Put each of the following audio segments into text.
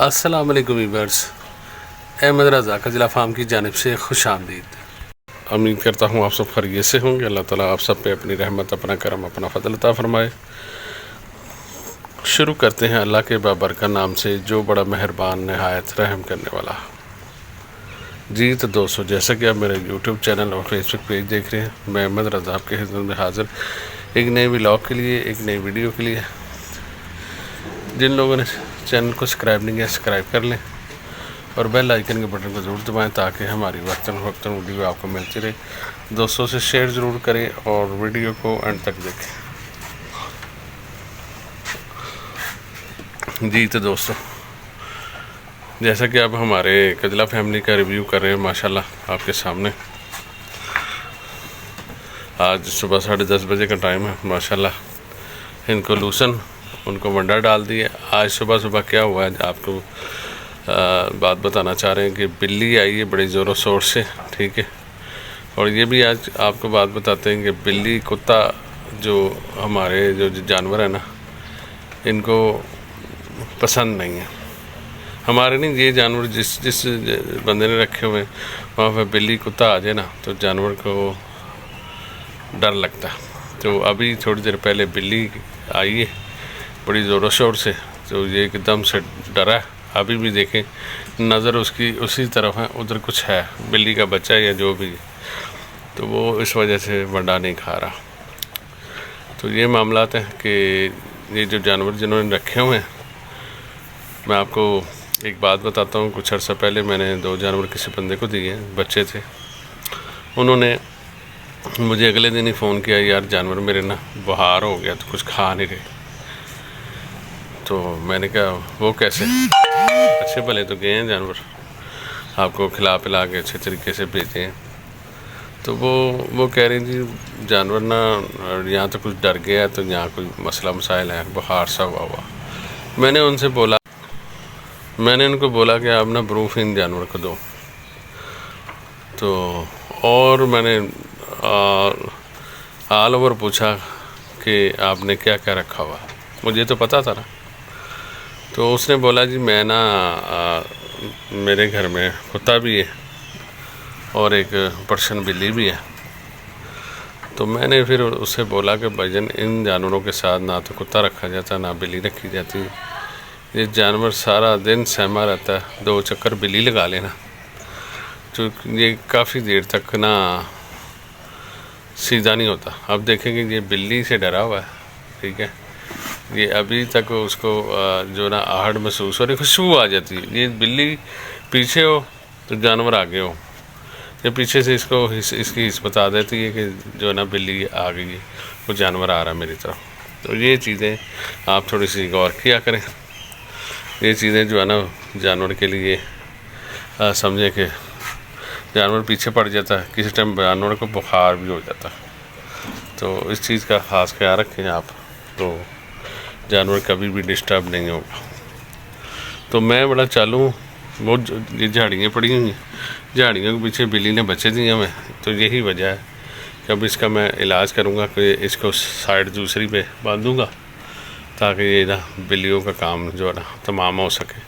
अस्सलाम वालेकुम वीवर्स, अहमद रज़ा का ज़िला फार्म की जानिब से खुश आमदीद। उम्मीद करता हूँ आप सब खैरियत से होंगे। अल्लाह ताला आप सब पे अपनी रहमत, अपना करम, अपना फजल अता फरमाए। शुरू करते हैं अल्लाह के बाबरकत नाम से जो बड़ा मेहरबान नहायत रहम करने वाला। जी तो दोस्तों, जैसा कि आप मेरे यूट्यूब चैनल और फेसबुक पेज देख रहे हैं, मैं अहमद रज़ा आपके खिदमत में हाज़िर एक नए व्लॉग के लिए, एक नई वीडियो के लिए। जिन लोगों ने चैनल को सब्सक्राइब नहीं किया, सब्सक्राइब कर लें और बेल आइकन के बटन को ज़रूर दबाएं ताकि हमारी वक्तन वीडियो आपको मिलती रहे। दोस्तों से शेयर ज़रूर करें और वीडियो को एंड तक देखें। जी तो दोस्तों, जैसा कि आप हमारे कजला फैमिली का रिव्यू कर रहे हैं, माशाल्लाह आपके सामने आज सुबह 10:30 बजे का टाइम है। माशाल्लाह इनको लूसन, उनको वंडा डाल दिया। आज सुबह सुबह क्या हुआ है आपको बात बताना चाह रहे हैं कि बिल्ली आई है बड़ी ज़ोरों शोर से, ठीक है। और ये भी आज आपको बात बताते हैं कि बिल्ली कुत्ता जो हमारे जो जानवर है ना, इनको पसंद नहीं है। हमारे नहीं, ये जानवर जिस बंदे ने रखे हुए हैं वहाँ पर बिल्ली कुत्ता आ जाए ना तो जानवर को डर लगता है। तो अभी थोड़ी देर पहले बिल्ली आई है बड़ी ज़ोरों शोर से, तो ये एकदम से डरा है। अभी भी देखें नज़र उसकी उसी तरफ है, उधर कुछ है बिल्ली का बच्चा या जो भी, तो वो इस वजह से वंडा नहीं खा रहा। तो ये मामलात हैं कि ये जो जानवर जिन्होंने रखे हुए हैं, मैं आपको एक बात बताता हूँ। कुछ अर्सा पहले मैंने 2 जानवर किसी बंदे को दिए, बच्चे थे। उन्होंने मुझे अगले दिन ही फ़ोन किया, यार जानवर मेरे ना बुखार हो गया तो कुछ खा नहीं रहे। तो मैंने कहा वो कैसे, अच्छे भले तो गए हैं जानवर, आपको खिला पिला के अच्छे तरीके से भेजे हैं। तो वो कह रही थी जानवर ना यहाँ तो कुछ डर गया, तो यहाँ कोई मसला मसाइल है, बुखार सा हुआ। मैंने उनको बोला कि आप ना ब्रूफिन जानवर को दो। तो और मैंने ऑल ओवर पूछा कि आपने क्या क्या रखा हुआ, मुझे तो पता था ना। तो उसने बोला जी मैं ना मेरे घर में कुत्ता भी है और एक पर्शियन बिल्ली भी है। तो मैंने फिर उससे बोला कि भाईजान इन जानवरों के साथ ना तो कुत्ता रखा जाता ना बिल्ली रखी जाती। ये जानवर सारा दिन सहमा रहता है, 2 चक्कर बिल्ली लगा लेना तो ये काफ़ी देर तक ना सीधा नहीं होता। अब देखेंगे ये बिल्ली से डरा हुआ है, ठीक है। ये अभी तक उसको जो ना आहट महसूस हो रही, खुशबू आ जाती है। ये बिल्ली पीछे हो तो जानवर आगे हो, ये पीछे से इसको इसकी हिस्स बता देती है कि जो ना बिल्ली आ गई है, वो जानवर आ रहा है मेरी तरफ। तो ये चीज़ें आप थोड़ी सी गौर किया करें। ये चीज़ें जो है ना जानवर के लिए समझें कि जानवर पीछे पड़ जाता है, किसी टाइम जानवर को बुखार भी हो जाता है। तो इस चीज़ का ख़ास ख्याल रखें आप, तो जानवर कभी भी डिस्टर्ब नहीं होगा। तो मैं बड़ा चालू हूँ, वो ये झाड़ियाँ पड़ी हुई हैं, झाड़ियों के पीछे बिल्ली ने बच्चे दिए हमें। तो यही वजह है कि अब इसका मैं इलाज करूँगा कि इसको साइड दूसरी पे बांधूँगा ताकि ये ना बिल्लियों का काम जो है ना तमाम हो सके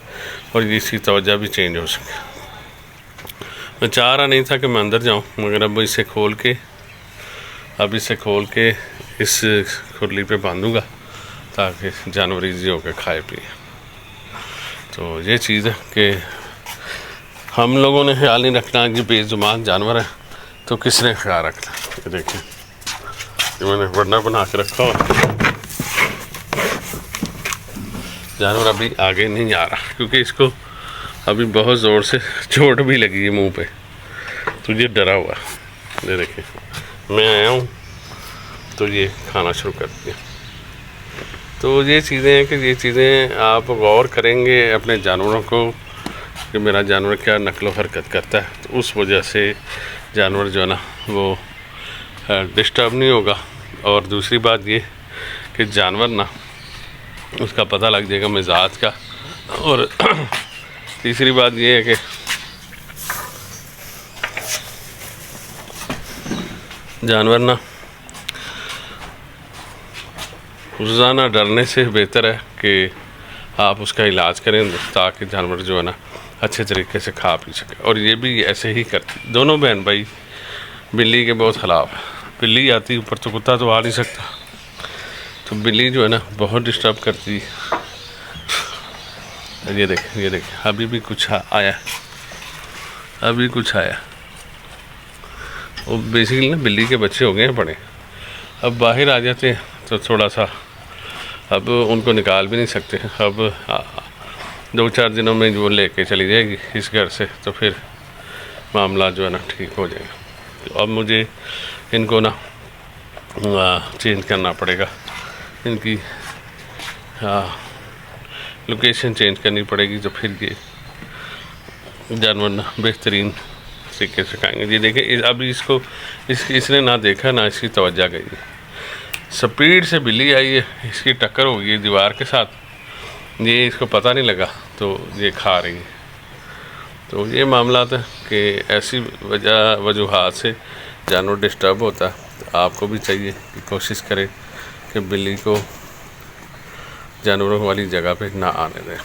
और इसकी तवज्जो भी चेंज हो सके। मैं चाह रहा नहीं था कि मैं अंदर जाऊँ, मगर अब इसे खोल के इस खुरली पे बांधूँगा ताकि जानवर ईजी होकर खाए पिए। तो ये चीज़ है कि हम लोगों ने ख्याल नहीं रखना कि बेजुबान जानवर है तो किसने ख्याल रखना। ये देखिए, ये मैंने वरना बना के रखा हुआ। जानवर अभी आगे नहीं आ रहा क्योंकि इसको अभी बहुत ज़ोर से चोट भी लगी है मुंह पे, तो ये डरा हुआ। ये देखिए, मैं आया हूँ तो ये खाना शुरू कर दिया। तो ये चीज़ें हैं कि ये चीज़ें आप गौर करेंगे अपने जानवरों को कि मेरा जानवर क्या नकलो हरकत करता है, तो उस वजह से जानवर जो है ना वो डिस्टर्ब नहीं होगा। और दूसरी बात ये कि जानवर ना उसका पता लग जाएगा मिजाज का। और तीसरी बात ये है कि जानवर ना रोज़ाना डरने से बेहतर है कि आप उसका इलाज करें ताकि जानवर जो है ना अच्छे तरीके से खा पी सके। और ये भी ऐसे ही करती, दोनों बहन भाई बिल्ली के बहुत ख़िलाफ़ है। बिल्ली आती ऊपर तो कुत्ता तो आ नहीं सकता, तो बिल्ली जो है ना बहुत डिस्टर्ब करती है। ये देख अभी भी कुछ आया, अभी कुछ आया। वो बेसिकली ना बिल्ली के बच्चे हो गए हैं बड़े, अब बाहर आ जाते हैं तो थोड़ा सा अब उनको निकाल भी नहीं सकते। अब 2-4 दिनों में वो लेके चली जाएगी इस घर से, तो फिर मामला जो है ना ठीक हो जाएगा। तो अब मुझे इनको ना चेंज करना पड़ेगा, इनकी लोकेशन चेंज करनी पड़ेगी, तो फिर ये जानवर ना बेहतरीन तरीके से खाएंगे। ये देखें अभी इसको इसने ना देखा ना इसकी तवज्जो गई, स्पीड से बिल्ली आई है, इसकी टक्कर हो गई दीवार के साथ, ये इसको पता नहीं लगा तो ये खा रही है। तो ये मामला है कि ऐसी वजूहात से जानवर डिस्टर्ब होता है। तो आपको भी चाहिए कि कोशिश करें कि बिल्ली को जानवरों वाली जगह पे ना आने दें।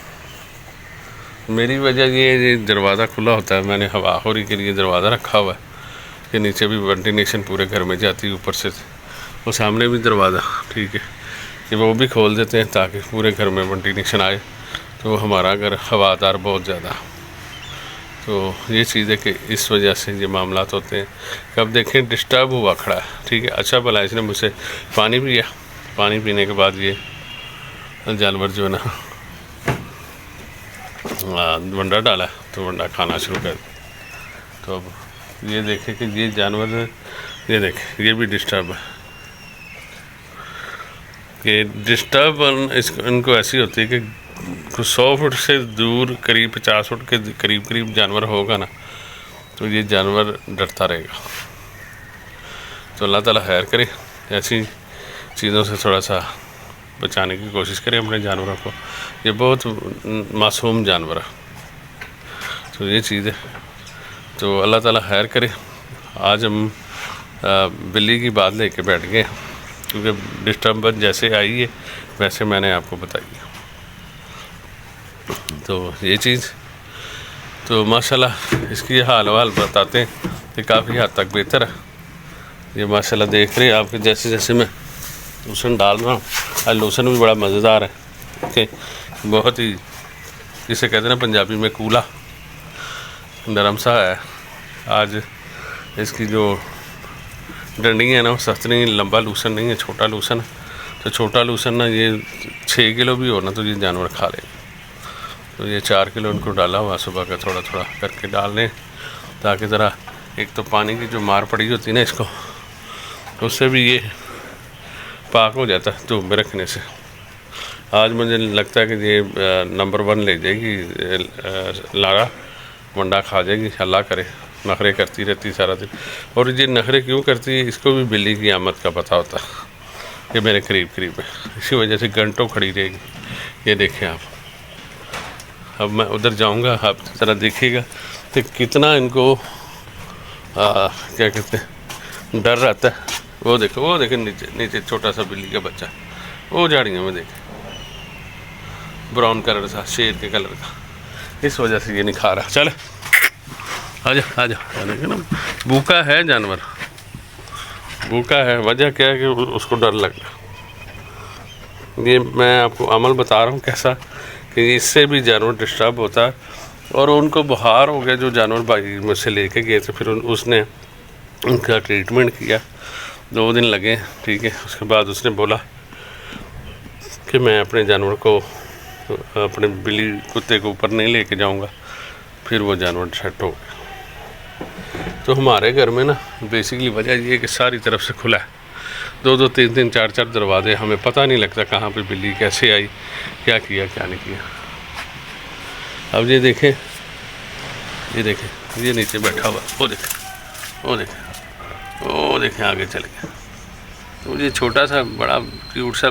मेरी वजह ये दरवाज़ा खुला होता है, मैंने हवाखोरी के लिए दरवाज़ा रखा हुआ है कि नीचे भी वेंटिलेशन पूरे घर में जाती है, ऊपर से वो सामने भी दरवाज़ा, ठीक है, कि वो भी खोल देते हैं ताकि पूरे घर में वेंटिलेशन आए, तो हमारा घर हवादार बहुत ज़्यादा। तो ये चीज़ है कि इस वजह से ये मामला होते हैं। कब देखें डिस्टर्ब हुआ खड़ा है, ठीक है, अच्छा भला इसने मुझसे पानी पिया, पानी पीने के बाद ये जानवर जो है ना वंडा डाला, तो वंडा खाना शुरू कर। तो अब ये देखें कि ये जानवर, ये देखें ये भी डिस्टर्ब है। कि डिस्टर्ब इनको ऐसी होती है कि 100 फुट से दूर करीब 50 फुट के करीब जानवर होगा ना, तो ये जानवर डरता रहेगा। तो अल्लाह ताला खैर करे, ऐसी चीज़ों से थोड़ा सा बचाने की कोशिश करें अपने जानवरों को। ये बहुत मासूम जानवर है, तो ये चीज़ है। तो अल्लाह ताला खैर करे। आज हम बिल्ली की बात लेके बैठ गए, क्योंकि डिस्टर्बेंस जैसे आई है वैसे मैंने आपको बताई। तो ये चीज़ तो माशाल्लाह इसकी हाल वाल बताते हैं कि काफ़ी हद तक बेहतर है। ये माशाल्लाह देख रहे हैं आपके, जैसे जैसे मैं लोशन डाल रहा हूँ, आज लोशन भी बड़ा मज़ेदार है, ओके, बहुत ही जिसे कहते हैं ना पंजाबी में कूला, नरम सा है। आज इसकी जो डंडी है ना वो सख्त नहीं, लंबा लूसन नहीं है, छोटा लूसन है। तो छोटा लूसन ना ये 6 किलो भी हो ना तो ये जानवर खा ले। तो ये 4 किलो इनको डाला हुआ, सुबह का थोड़ा थोड़ा करके डाल लें, ताकि ज़रा एक तो पानी की जो मार पड़ी होती है ना इसको, उससे भी ये पाक हो जाता है धूप में रखने से। आज मुझे लगता है कि ये नंबर 1 ले जाएगी, लारा वंडा खा जाएगी, अल्लाह करे। नखरे करती रहती सारा दिन, और ये नखरे क्यों करती है इसको भी बिल्ली की आमद का पता होता है कि मेरे करीब है, इसी वजह से घंटों खड़ी रहेगी। ये देखें आप, अब मैं उधर जाऊंगा, आप ज़रा देखिएगा कि कितना इनको क्या कहते हैं डर रहता है। वो देखें नीचे छोटा सा बिल्ली का बच्चा, वो झाड़ियों में देखें, ब्राउन कलर सा, शेर के कलर का, इस वजह से ये नहीं खा रहा। चल आजा देखें ना, भूखा है जानवर, भूखा है। वजह क्या है कि उसको डर लग रहा। ये मैं आपको अमल बता रहा हूँ कैसा, कि इससे भी जानवर डिस्टर्ब होता है। और उनको बुखार हो गया, जो जानवर भाई मुझसे लेके गए थे, फिर उसने उनका ट्रीटमेंट किया, 2 दिन लगे, ठीक है। उसके बाद उसने बोला कि मैं अपने जानवर को, अपने बिल्ली कुत्ते को ऊपर नहीं लेके जाऊंगा, फिर वो जानवर सेट हो गया। तो हमारे घर में ना बेसिकली वजह ये है कि सारी तरफ से खुला है, 2-2, 3-3, 4-4 दरवाजे, हमें पता नहीं लगता कहाँ पे बिल्ली कैसे आई, क्या किया क्या नहीं किया। अब ये देखें ये नीचे बैठा हुआ, वो देखें आगे चल गया। तो ये छोटा सा बड़ा क्यूट सा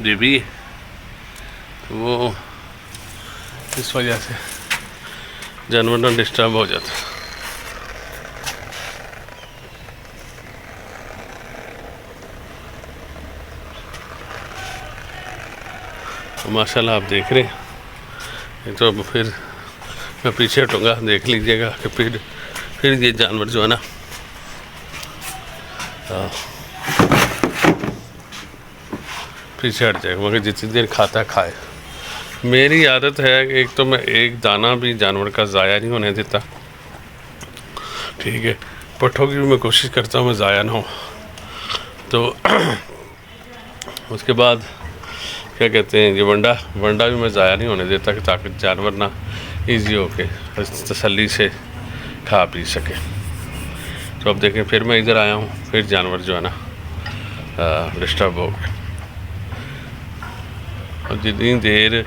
बेबी है, वो इस वजह से जानवर ना डिस्टर्ब हो जाता है। माशाल्लाह आप देख रहे हैं तो अब फिर मैं पीछे हटूँगा, देख लीजिएगा कि फिर ये जानवर जो है ना पीछे हट जाएगा, मगर जितनी देर खाता खाए। मेरी आदत है कि एक तो मैं एक दाना भी जानवर का ज़ाया नहीं होने देता, ठीक है। पट्ठों की भी मैं कोशिश करता हूँ मैं ज़ाया ना हो। तो उसके बाद क्या कहते हैं, ये वंडा भी मैं ज़ाया नहीं होने देता कि ताकि जानवर ना इजी हो के तसल्ली से खा पी सके। तो अब देखें फिर मैं इधर आया हूँ, फिर जानवर जो है ना डिस्टर्ब हो गए। और जितनी देर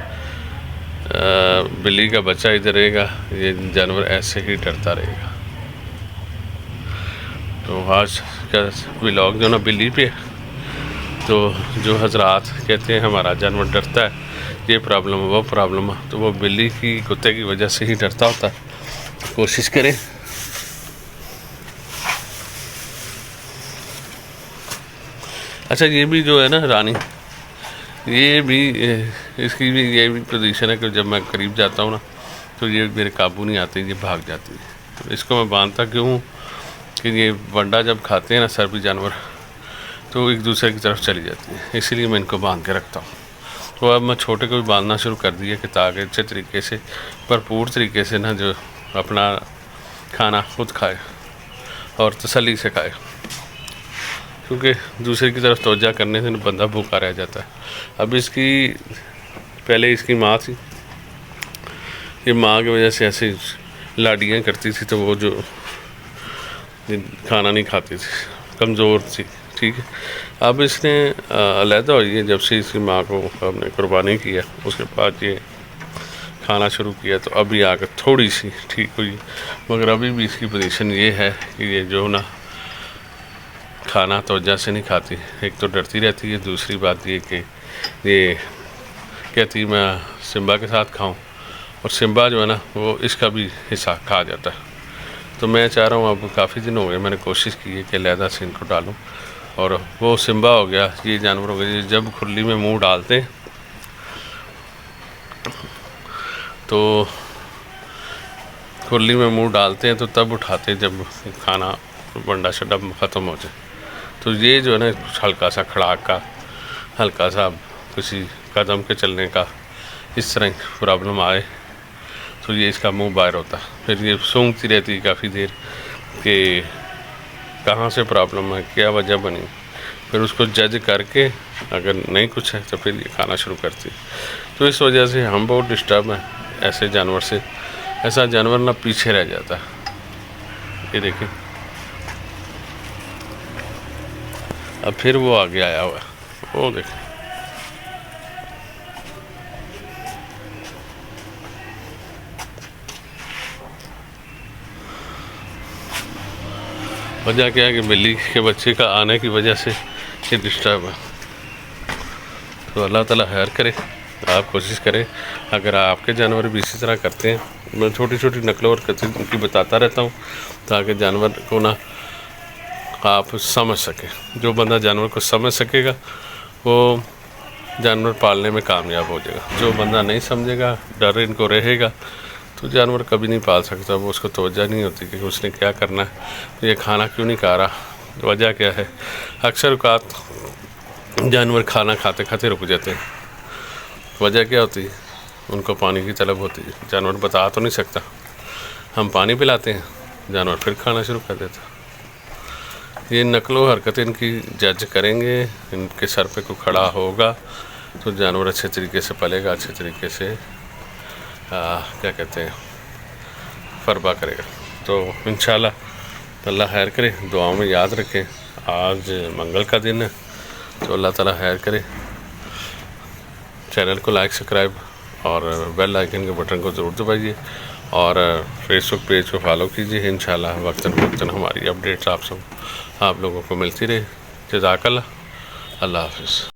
बिल्ली का बच्चा इधर रहेगा ये जानवर ऐसे ही डरता रहेगा। तो आज का व्लॉग जो ना बिल्ली पे, तो जो हजरात कहते हैं हमारा जानवर डरता है, ये प्रॉब्लम है वो प्रॉब्लम है, तो वो बिल्ली की कुत्ते की वजह से ही डरता होता है। कोशिश करें अच्छा ये भी जो है ना रानी, ये भी इसकी भी ये भी पोजीशन है कि जब मैं करीब जाता हूँ ना तो ये मेरे काबू नहीं आती, ये भाग जाती है। तो इसको मैं बांधता क्यों हूँ कि ये वंडा जब खाते हैं ना सर्पी जानवर तो एक दूसरे की तरफ चली जाती है, इसीलिए मैं इनको बांध के रखता हूँ। तो अब मैं छोटे को भी बांधना शुरू कर दिया कि ताकि अच्छे तरीके से भरपूर तरीके से ना जो अपना खाना खुद खाए और तसल्ली से खाए, क्योंकि दूसरे की तरफ तवज्जो करने से बंदा भूखा रह जाता है। अब इसकी पहले इसकी माँ थी, ये माँ की वजह से ऐसी लाडियाँ करती थी तो वो जो खाना नहीं खाती थी, कमज़ोर थी, ठीक है। अब इसने अलहदा हुई है, जब से इसकी माँ को हमने कुर्बानी किया उसके बाद ये खाना शुरू किया तो अभी आकर थोड़ी सी ठीक हुई, मगर अभी भी इसकी पोजीशन ये है कि ये जो ना खाना तवज्जो से नहीं खाती। एक तो डरती रहती है, दूसरी बात ये कि ये कहती मैं सिम्बा के साथ खाऊं, और सिम्बा जो है ना वो इसका भी हिस्सा खा जाता है। तो मैं चाह रहा हूँ, अब काफ़ी दिन हो गए मैंने कोशिश की है कि अलहदा से इनको डालूं, और वो सिम्बा हो गया, ये जानवर हो गए, जब खुरली में मुंह डालते हैं तो खुरली में मुंह डालते हैं तो तब उठाते हैं जब खाना वंडा शड्डा ख़त्म हो जाए। तो ये जो है ना हल्का सा खड़ाक का, हल्का सा किसी कदम के चलने का इस तरह प्रॉब्लम आए तो ये इसका मुंह बाहर होता, फिर ये सूंघती रहती है काफ़ी देर कि कहाँ से प्रॉब्लम है, क्या वजह बनी, फिर उसको जज करके अगर नहीं कुछ है तो फिर ये खाना शुरू करती। तो इस वजह से हम बहुत डिस्टर्ब हैं ऐसे जानवर से। ऐसा जानवर ना पीछे रह जाता है। ये देखिए अब फिर वो आगे आया हुआ है, वो देखें। वजह क्या है कि बिल्ली के बच्चे का आने की वजह से ये डिस्टर्ब है। तो अल्लाह ताला खैर करे, आप कोशिश करें, अगर आपके जानवर भी इसी तरह करते हैं। मैं छोटी छोटी नकलों और कथी उनकी बताता रहता हूँ ताकि जानवर को ना आप समझ सकें। जो बंदा जानवर को समझ सकेगा वो जानवर पालने में कामयाब हो जाएगा। जो बंदा नहीं समझेगा, डर इनको रहेगा, तो जानवर कभी नहीं पाल सकता। वो उसको तवज्जो नहीं होती कि उसने क्या करना है, तो ये खाना क्यों नहीं खा रहा, वजह क्या है। अक्सर औक़ात जानवर खाना खाते खाते रुक जाते हैं, वजह क्या होती है, उनको पानी की तलब होती है। जानवर बता तो नहीं सकता, हम पानी पिलाते हैं, जानवर फिर खाना शुरू कर देता। ये नकलो हरकतें इनकी जज करेंगे, इनके सर पे कोई खड़ा होगा तो जानवर अच्छे तरीके से पलेगा, अच्छे तरीके से क्या कहते हैं फरबा करेगा। तो इंशाल्लाह अल्लाह खैर करे, दुआओं में याद रखें। आज मंगल का दिन है, तो अल्लाह ताला खैर करे। चैनल को लाइक सब्सक्राइब और बेल आइकन के बटन को ज़रूर दबाइए, और फेसबुक पेज को फॉलो कीजिए। इंशाल्लाह वक्तन फ़वक्तन हमारी अपडेट्स आप लोगों को मिलती रहे। जज़ाकल्लाह, अल्लाह हाफ़िज़।